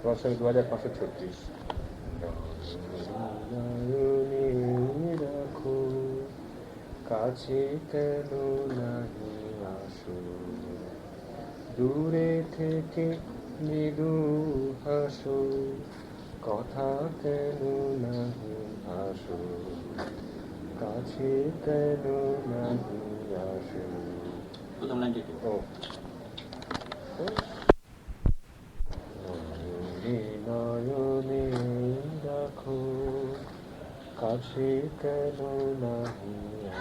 তোমার সঙ্গে 2536। রাখো কাছে কেন নাহি আসো, দূরে থেকে মৃদু হাসো, কথা কেন নাহি আসো, কাছে কেন নাহি আসো। প্রথম লাইনটা কি? ও নয়নে নয়নে রাখো কাছে কেন নাহি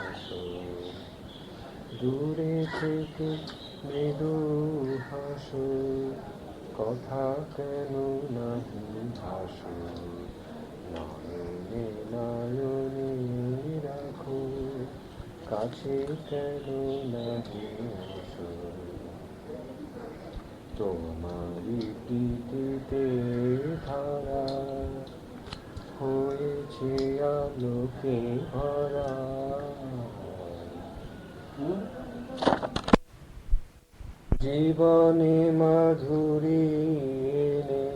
আসো, দূরে থেকে মৃদু হাসো, কথা কেন নাহি আসো। নয়নে নয়নে রাখো কাছে কেন নাহি আসো, তোমারি প্রীতিতে ধারা হয়েছে আলোকে ভরা, জীবনে মাধুরী এনে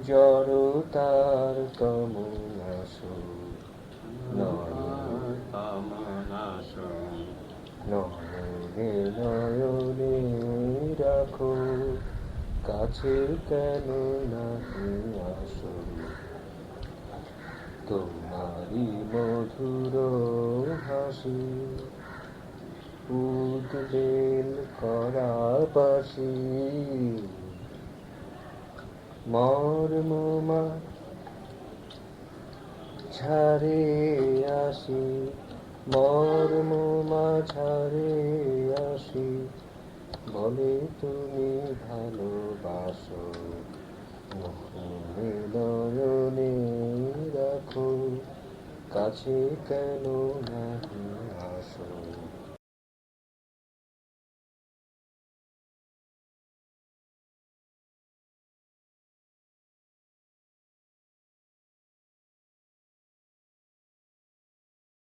জড়তার তমনাসো, নয়নে নয়নে রাখো কাছে কেন নাহি আসো, তোমারি মধুর হাসি উদ্বেল করা বাসি, মর্মমা ঝারে আসি, মর্মমা ঝারে আসি, বলে তুমি ভালোবাসো। নয়নে নয়নে রাখো কাছে কেন নাহি